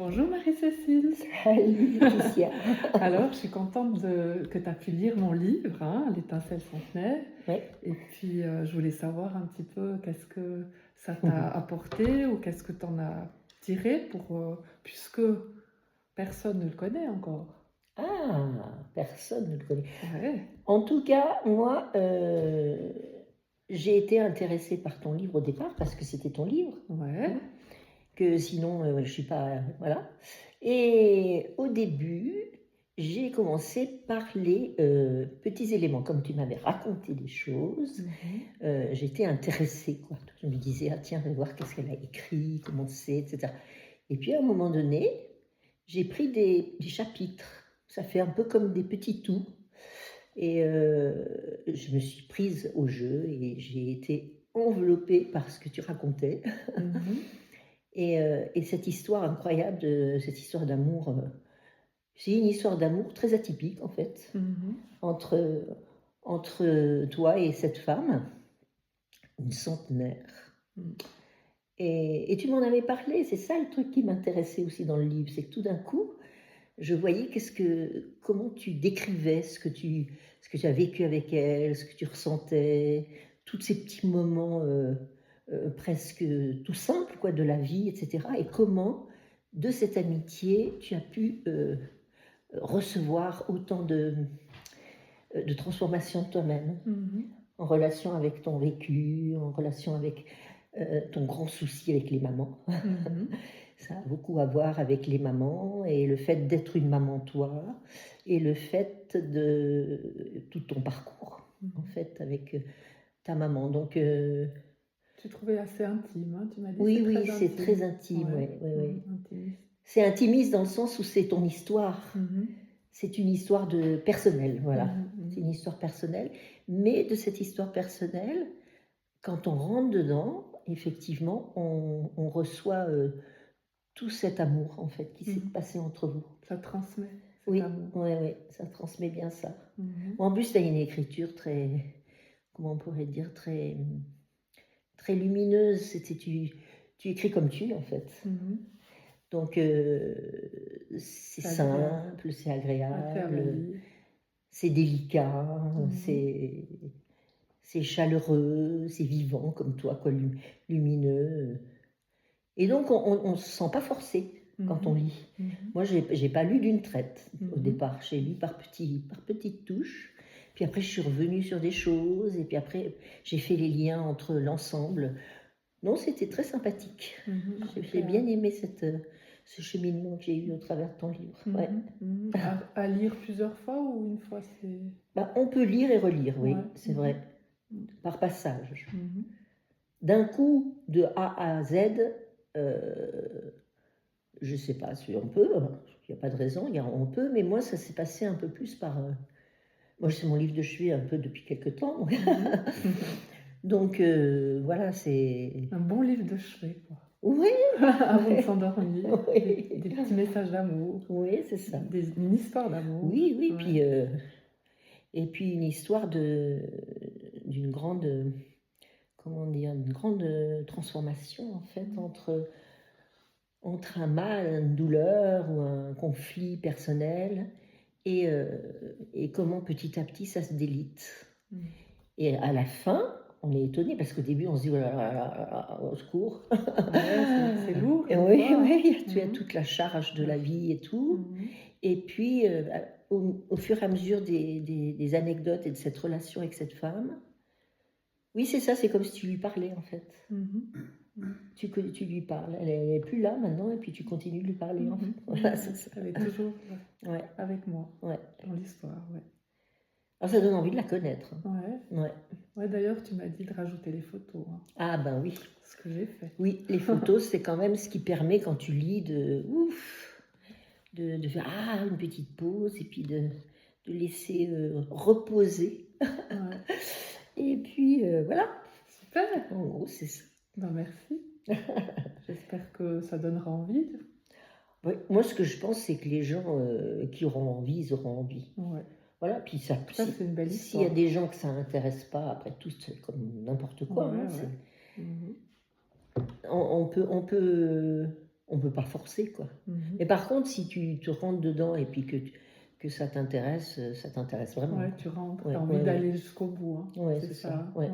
Bonjour Marie-Cécile. Salut Laetitia. Alors, je suis contente que tu as pu lire mon livre, hein, L'étincelle centenaire. Ouais. Et puis, je voulais savoir un petit peu qu'est-ce que ça t'a apporté ou qu'est-ce que tu en as tiré puisque personne ne le connaît encore. Ah, personne ne le connaît. Ouais. En tout cas, moi, j'ai été intéressée par ton livre au départ parce que c'était ton livre, Ouais. que sinon, je ne suis pas... Voilà. Et au début, j'ai commencé par les petits éléments. Comme tu m'avais raconté des choses, j'étais intéressée, quoi. Je me disais, ah tiens, je vais voir qu'est-ce qu'elle a écrit, comment c'est, etc. Et puis à un moment donné, j'ai pris des chapitres. Ça fait un peu comme des petits tout. Et je me suis prise au jeu et j'ai été enveloppée par ce que tu racontais. Et cette histoire incroyable, cette histoire d'amour, c'est une histoire d'amour très atypique en fait, entre toi et cette femme, une centenaire. Et tu m'en avais parlé, c'est ça le truc qui m'intéressait aussi dans le livre, c'est que tout d'un coup, je voyais comment tu décrivais ce que tu as vécu avec elle, ce que tu ressentais, tous ces petits moments presque tout simples quoi, de la vie, etc. Et comment, de cette amitié, tu as pu recevoir autant de transformations de toi-même, en relation avec ton vécu, en relation avec ton grand souci avec les mamans. Ça a beaucoup à voir avec les mamans et le fait d'être une maman toi et le fait de tout ton parcours en fait avec ta maman. Donc Tu trouvais assez intime, hein, tu m'as dit. oui, C'est très intime. Ouais. Ouais. Intimiste. C'est intimiste dans le sens où c'est ton histoire. C'est une histoire personnelle, voilà. C'est une histoire personnelle. Mais de cette histoire personnelle, quand on rentre dedans, effectivement, on reçoit tout cet amour, en fait, qui s'est passé entre vous. Ça transmet cet Oui, amour. oui, ça transmet bien ça. En plus, tu as une écriture très, comment on pourrait dire, très, très lumineuse. Tu écris comme tu es, en fait. Donc, c'est simple, c'est agréable, c'est délicat, c'est chaleureux, c'est vivant comme toi, quoi, lumineux. Et donc, on ne se sent pas forcé quand on lit. Moi, je n'ai pas lu d'une traite au départ. J'ai lu par petites touches. Puis après, je suis revenue sur des choses. Et puis après, j'ai fait les liens entre l'ensemble. Non, c'était très sympathique. J'ai bien aimé ce cheminement que j'ai eu au travers de ton livre. Ouais. À lire plusieurs fois ou une fois Bah, on peut lire et relire, oui, ouais. c'est vrai. Par passage. D'un coup, de A à Z, je ne sais pas si on peut, il n'y a pas de raison, on peut, mais moi, ça s'est passé un peu plus par... moi, c'est mon livre de chevet un peu depuis quelques temps. Donc, voilà, c'est... Un bon livre de chevet, quoi. Oui. Avant de s'endormir. Oui. Des petits messages d'amour. Oui, c'est ça. Une histoire d'amour. Oui, ouais. Puis... et puis, une histoire d'une grande... comment dire, une grande transformation, en fait, entre un mal, une douleur ou un conflit personnel et comment petit à petit ça se délite. Et à la fin, on est étonné parce qu'au début on se dit oh là là là, au secours. Ouais, c'est lourd. Oui, tu as toute la charge de la vie et tout. Et puis au fur et à mesure des anecdotes et de cette relation avec cette femme, oui c'est ça, c'est comme si tu lui parlais en fait. Tu lui parles, elle n'est plus là maintenant, et puis tu continues de lui parler. En fait. Voilà, c'est ça. Elle est toujours avec moi dans l'histoire. Ouais. Alors ça donne envie de la connaître. Ouais, d'ailleurs, tu m'as dit de rajouter les photos. Hein. Ah ben oui. Ce que j'ai fait. Oui, les photos, c'est quand même ce qui permet quand tu lis de faire une petite pause et puis de laisser reposer. Et puis voilà. Super. En gros, c'est ça. Ben, merci. J'espère que ça donnera envie. Ouais, moi, ce que je pense, c'est que les gens qui auront envie, ils auront envie. Ouais. Voilà, puis ça c'est une belle histoire. S'il y a des gens que ça n'intéresse pas, après tout, c'est comme n'importe quoi. On on ne peut pas forcer, quoi. Mais par contre, si tu te rentres dedans et puis que ça t'intéresse vraiment. Ouais, tu rentres, tu as envie d'aller jusqu'au bout. Hein. Ouais, c'est ça. Ouais.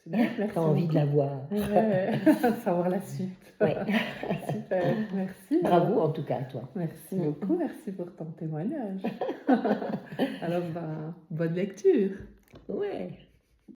C'est bien, merci. Tu as envie de la voir. Ouais, savoir la suite. Ouais. Super, merci. Bravo en tout cas à toi. Merci beaucoup, merci pour ton témoignage. Alors, bonne lecture. Ouais.